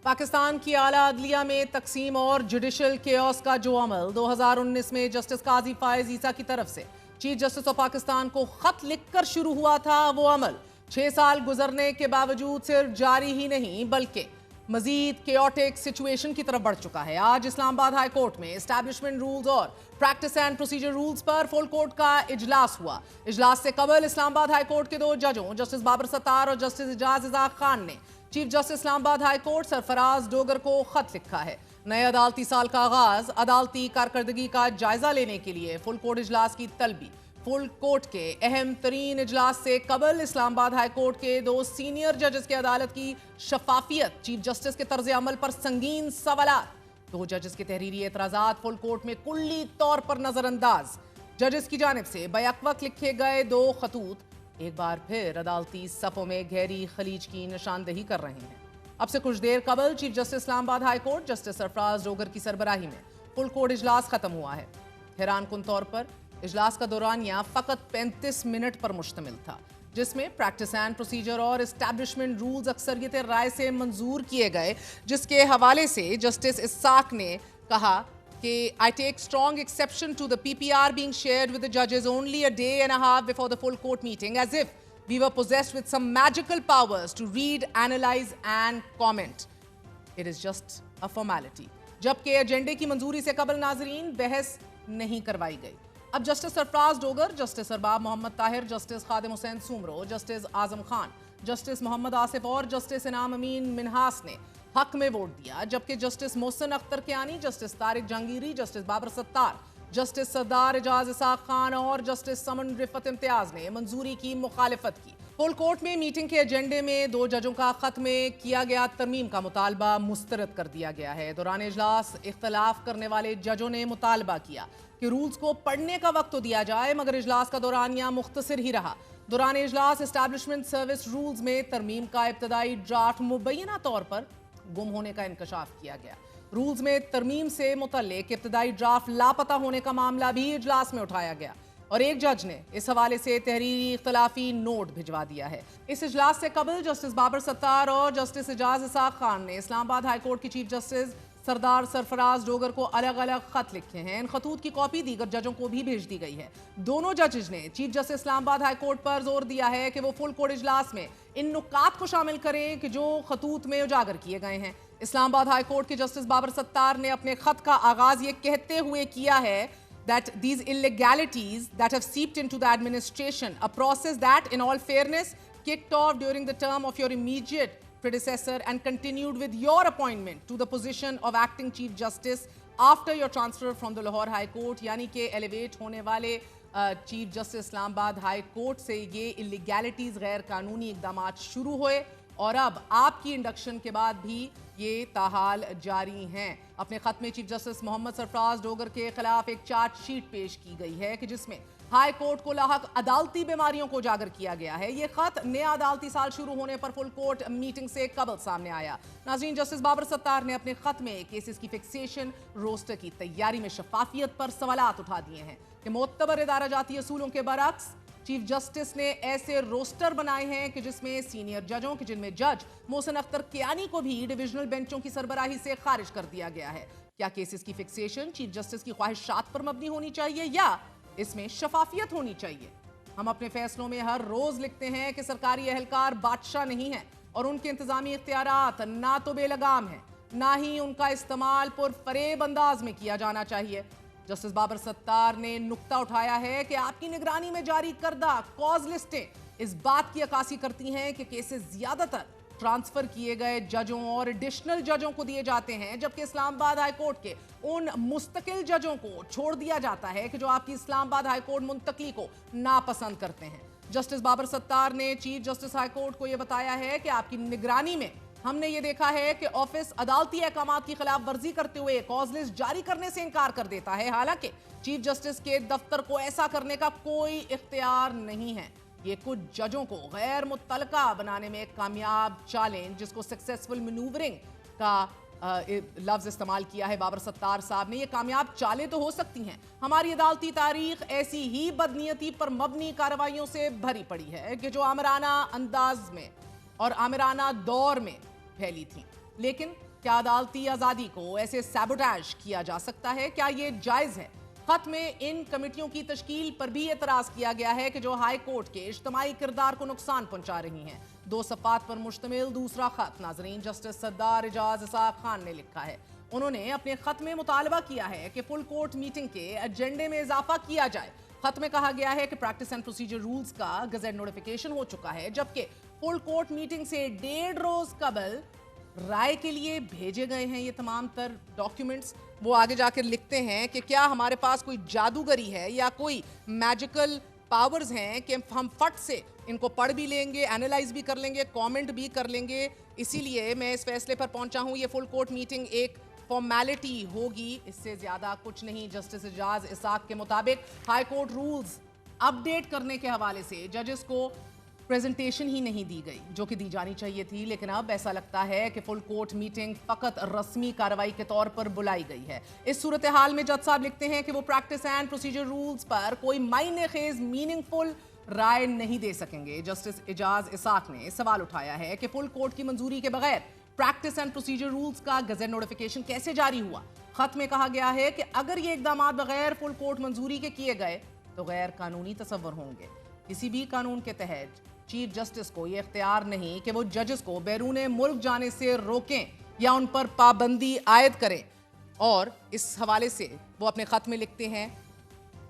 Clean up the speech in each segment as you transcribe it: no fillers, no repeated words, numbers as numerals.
पाकिस्तान की आला अदलिया में तकसीम और जुडिशल केओस का जो अमल 2019 में जस्टिस काजी फायज ईसा की तरफ से चीफ जस्टिस ऑफ पाकिस्तान को खत लिखकर शुरू हुआ था, वो अमल 6 साल गुजरने के बावजूद सिर्फ जारी ही नहीं बल्कि मजीद केओटिक सिचुएशन की तरफ बढ़ चुका है। आज इस्लामाबाद हाई कोर्ट में एस्टैब्लिशमेंट रूल्स और प्रैक्टिस एंड प्रोसीजर रूल्स पर फुल कोर्ट का इजलास हुआ। इजलास से कबल इस्लामाबाद हाई कोर्ट के 2 जजों जस्टिस बाबर सत्तार और जस्टिस एजाज इजाक खान ने chief justice Islamabad high court Sarfaraz Dogar को खत लिखा है। नए अदालती साल का आगाज अदालती कारकर्दगी का जायजा लेने के लिए फुल कोर्ट इजलास की तलबी। फुल कोर्ट के अहम तरीन इजलास से कबल इस्लामाबाद हाई कोर्ट के 2 सीनियर जजेस की अदालत की शफाफियत, चीफ जस्टिस के तर्ज अमल पर संगीन सवालात, 2 जजेस के तहरीरी एतराजात फुल कोर्ट में कुल्ली तौर पर नजरअंदाज। जजेस की जानिब से बैक वक्त लिखे गए 2 खतूत एक बार फिर अदालती सफ़ों में गहरी खलीज की निशानदही कर रहे हैं। अब से कुछ देर कबल chief justice Islamabad high court justice Sarfraz Dogar की सरबराही में फुल कोर्ट इजलास खत्म हुआ है। हैरान कुन तौर पर इजलास का दौरानिया फकत 35 मिनट पर मुश्तमिल था, जिसमें प्रैक्टिस एंड प्रोसीजर और एस्टैब्लिशमेंट रूल्स अक्सरियत राय से मंजूर किए गए, जिसके हवाले से जस्टिस इस्साक ने कहा कि I take strong exception to the PPR being shared with the judges only a day and a half before the full court meeting, as if we were possessed with some magical powers to read, analyze and comment. It is just a formality. जबकि एजेंडे की मंजूरी से कबल नाजरीन बहस नहीं करवाई गई। अब justice Sarfraz Dogar, justice Arbab Mohammad Tahir, justice Khadim Hussain Soomro, justice Azam Khan, justice Mohammad Asif और जस्टिस इनाम अमीन मिन्हास ने हक में वोट दिया, जबकि justice Mohsin Akhtar Kayani, justice Tariq Jahangiri, justice Babar Sattar, justice Sardar Ejaz Ishaq Khan और जस्टिस समन रिफत इम्तियाज ने मंजूरी की मुखालिफत की। फुल कोर्ट में मीटिंग के एजेंडे में 2 जजों का खत में किया गया तरमीम का मुतालबा मुस्तरद कर दिया गया है। दौरान इजलास इख्तलाफ करने वाले जजों ने मुतालबा किया कि रूल्स को पढ़ने का वक्त तो दिया जाए, मगर इजलास का दौरानिया मुख्तसर ही रहा। दौरान इजलास एस्टैब्लिशमेंट सर्विस रूल्स में तरमीम का इब्तदाई ड्राफ्ट मुबैना तौर पर गुम होने का इंकशाफ किया गया। रूल्स में तरमीम से मुतल्लिक इब्तदाई ड्राफ्ट लापता होने का मामला भी इजलास में उठाया गया और एक जज ने इस हवाले से तहरीरी इख्तलाफी नोट भिजवा दिया है। इस इजलास से कबल जस्टिस बाबर सत्तार और जस्टिस एजाज इसाक खान ने इस्लामाबाद हाई कोर्ट की चीफ जस्टिस सरदार सरफराज डोगर को अलग अलग खत लिखे हैं। इन खतूत की कॉपी दीगर जजों को भी भेज दी गई है। दोनों जजेस ने chief justice Islamabad high court पर जोर दिया है कि वो फुल कोर्ट इजलास में इन नुकात को शामिल करें कि जो खतूत में उजागर किए गए हैं। इस्लामाबाद हाई कोर्ट के जस्टिस बाबर सत्तार ने अपने खत का आगाज ये कहते हुए किया है that these illegalities that have seeped into the administration, a process that in all fairness kicked off during the term of your immediate predecessor and continued with your appointment to the position of acting chief justice after your transfer from the Lahore High Court, यानी कि elevate होने वाले chief justice Islamabad high court से ये इलीगैलिटीज़ गैर कानूनी इकदामात शुरू हुए और अब आपकी इंडक्शन के बाद भी ये ताहाल जारी हैं। अपने खत में चीफ जस्टिस मोहम्मद सरफराज डोगर के खिलाफ एक चार्जशीट पेश की गई है कि जिसमें हाई कोर्ट को लाहक अदालती बीमारियों को उजागर किया गया है। ये खत नया अदालती साल शुरू होने पर फुल कोर्ट मीटिंग से कबल सामने आया। नाज़रीन, जस्टिस बाबर सत्तार ने अपने खत में केसेस की फिक्सेशन, रोस्टर की तैयारी में शफाफियत पर सवालात उठा दिए हैं कि मोतबर इदारा जाती असूलों के बरक्स चीफ जस्टिस ने ऐसे रोस्टर बनाए हैं कि जिसमें सीनियर जजों के जिनमें जज मोहसिन अख्तर कियानी को भी डिविजनल बेंचों की सरबराही से खारिज कर दिया गया है। क्या केसेस की फिक्सेशन चीफ जस्टिस की ख्वाहिशात पर मबनी होनी चाहिए या इसमें शफाफियत होनी चाहिए? हम अपने फैसलों में हर रोज लिखते हैं कि सरकारी एहलकार बादशाह नहीं है और उनके इंतजामी इख्तियारात ना तो बेलगाम है, ना ही उनका इस्तेमाल पुरफरेब अंदाज में किया जाना चाहिए। जस्टिस बाबर सत्तार ने नुक्ता उठाया है कि आपकी निगरानी में जारी करदा कॉज लिस्टें इस बात की अक्कासी करती हैं कि केसेस ज्यादातर ट्रांसफर किए गए जजों और एडिशनल जजों को दिए जाते हैं, जबकि इस्लामाबाद हाई कोर्ट के उन मुस्तकिल जजों को छोड़ दिया जाता है कि जो आपकी इस्लामाबाद हाई कोर्ट मुंतकली को नापसंद करते हैं। जस्टिस बाबर सत्तार ने चीफ जस्टिस हाई कोर्ट को यह बताया है कि आपकी निगरानी में हमने ये देखा है कि ऑफिस अदालती अहकामात की खिलाफ वर्जी करते हुए कॉज लिस्ट जारी करने से इनकार कर देता है, हालांकि चीफ जस्टिस के दफ्तर को ऐसा करने का कोई इख्तियार नहीं है। ये कुछ जजों को गैर मुतलका बनाने में एक कामयाब चैलेंज, जिसको सक्सेसफुल मैनूवरिंग का लफ्ज इस्तेमाल किया है बाबर सत्तार साहब ने। ये कामयाब चालें तो हो सकती हैं, हमारी अदालती तारीख ऐसी ही बदनीयती पर मबनी कार्रवाइयों से भरी पड़ी है कि जो आमराना अंदाज में और आमिराना दौर में फैली थी, लेकिन کیا عدالتی آزادی کو ایسے سیبوٹیج کیا جا سکتا ہے؟ کیا یہ جائز ہے؟ خط میں ان کمیٹیوں کی تشکیل پر بھی اعتراض کیا گیا ہے کہ جو ہائی کورٹ کے اجتماعی کردار کو نقصان پہنچا رہی ہیں۔ 2 صفحات پر مشتمل دوسرا خط ناظرین جسٹس سردار اعجاز اسحاق خان نے لکھا ہے۔ انہوں نے اپنے خط میں مطالبہ کیا ہے کہ فل کورٹ میٹنگ کے ایجنڈے میں اضافہ کیا جائے۔ خط میں کہا گیا ہے کہ پریکٹس اینڈ پروسیجر رولز کا گزٹ نوٹیفیکیشن ہو چکا ہے، جبکہ فل کورٹ میٹنگ سے 1.5 روز قبل رائے کے لیے بھیجے گئے ہیں یہ تمام تر ڈاکیومنٹس۔ وہ آگے جا کر لکھتے ہیں کہ کیا ہمارے پاس کوئی جادوگری ہے یا کوئی میجیکل پاورز ہیں کہ ہم فٹ سے ان کو پڑھ بھی لیں گے، اینالائز بھی کر لیں گے، کامنٹ بھی کر لیں گے۔ اسی لیے میں اس فیصلے پر پہنچا ہوں، یہ فل کورٹ میٹنگ ایک فارمیلٹی ہوگی، اس سے زیادہ کچھ نہیں۔ جسٹس اعجاز اسحاق کے مطابق ہائی کورٹ رولز اپڈیٹ کرنے کے حوالے سے ججز کو پریزنٹیشن ہی نہیں دی گئی جو کہ دی جانی چاہیے تھی، لیکن اب ایسا لگتا ہے کہ فل کورٹ میٹنگ فقط رسمی کارروائی کے طور پر بلائی گئی ہے۔ اس صورتحال میں جج صاحب لکھتے ہیں کہ وہ پریکٹس اینڈ پروسیجر رولز پر کوئی معنی خیز میننگ فل رائے نہیں دے سکیں گے۔ جسٹس اعجاز اسحاق نے سوال اٹھایا ہے کہ فل کورٹ کی منظوری کے بغیر پریکٹس اینڈ پروسیجر رولز کا گزٹ نوٹیفیکیشن کیسے جاری ہوا؟ خط میں کہا گیا ہے کہ اگر یہ اقدامات بغیر فل کورٹ منظوری کے کیے گئے تو غیر قانونی تصور ہوں گے۔ کسی بھی قانون کے تحت چیف جسٹس کو یہ اختیار نہیں کہ وہ ججز کو بیرون ملک جانے سے روکیں یا ان پر پابندی عائد کریں، اور اس حوالے سے وہ اپنے خط میں لکھتے ہیں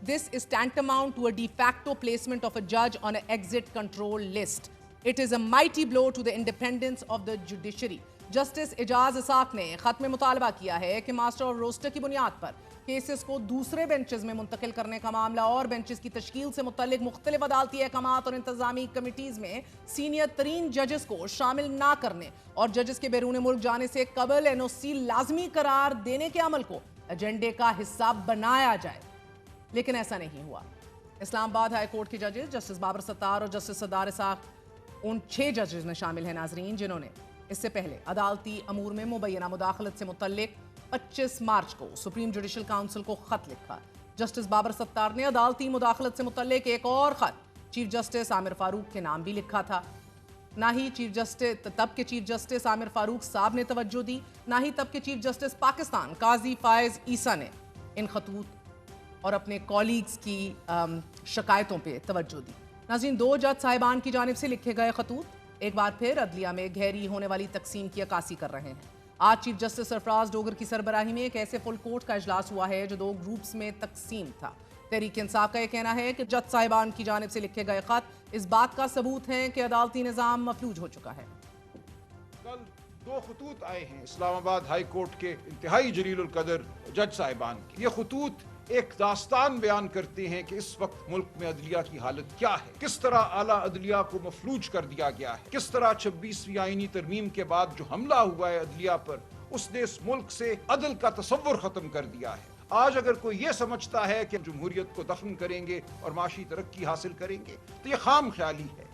This is tantamount to a de facto placement of a judge on an exit control list. It is a mighty blow to the independence of the judiciary. Justice Ejaz Ishaq نے خط میں مطالبہ کیا ہے کہ ماسٹر اور روسٹر کی بنیاد پر کیسز کو دوسرے بینچز میں منتقل کرنے کا معاملہ اور بینچز کی تشکیل سے متعلق مختلف عدالتی احکامات اور انتظامی کمیٹیز میں سینئر ترین ججز کو شامل نہ کرنے اور ججز کے بیرون ملک جانے سے قبل NOC لازمی قرار دینے کے عمل کو ایجنڈے کا حصہ بنایا جائے، لیکن ایسا نہیں ہوا۔ اسلام آباد ہائی کورٹ کے ججز جسٹس بابر ستار اور جسٹس سردار اسحاق ان 6 ججز میں شامل ہیں ناظرین، جنہوں نے اس سے پہلے عدالتی امور میں مبینہ مداخلت سے متعلق 25 مارچ کو سپریم جوڈیشل کاؤنسل کو خط لکھا۔ جسٹس بابر ستار نے عدالتی مداخلت سے متعلق ایک اور خط چیف جسٹس عامر فاروق کے نام بھی لکھا تھا۔ نہ ہی تب کے چیف جسٹس عامر فاروق صاحب نے توجہ دی، نہ ہی تب کے چیف جسٹس پاکستان قاضی فائز عیسیٰ نے ان خطوط اور اپنے کولیگز کی شکایتوں پہ توجہ دی۔ ناظرین، 2 جج صاحبان کی جانب سے لکھے گئے خطوط ایک بار پھر عدلیہ میں گہری ہونے والی تقسیم کی عکاسی کر رہے ہیں۔ آج چیف جسٹس سرفراز ڈوگر کی سربراہی میں ایک ایسے فل کورٹ کا اجلاس ہوا ہے جو 2 گروپس میں تقسیم تھا۔ تحریک انصاف کا یہ کہنا ہے کہ جج صاحبان کی جانب سے لکھے گئے خط اس بات کا ثبوت ہیں کہ عدالتی نظام مفلوج ہو چکا ہے۔ کل 2 خطوط آئے ہیں اسلام آباد ہائی کورٹ کے انتہائی جلیل القدر جج صاحبان کے۔ یہ خطوط ایک داستان بیان کرتے ہیں کہ اس وقت ملک میں عدلیہ کی حالت کیا ہے، کس طرح اعلیٰ عدلیہ کو مفلوج کر دیا گیا ہے، کس طرح 26ویں آئینی ترمیم کے بعد جو حملہ ہوا ہے عدلیہ پر، اس نے اس ملک سے عدل کا تصور ختم کر دیا ہے۔ آج اگر کوئی یہ سمجھتا ہے کہ جمہوریت کو دفن کریں گے اور معاشی ترقی حاصل کریں گے تو یہ خام خیالی ہے۔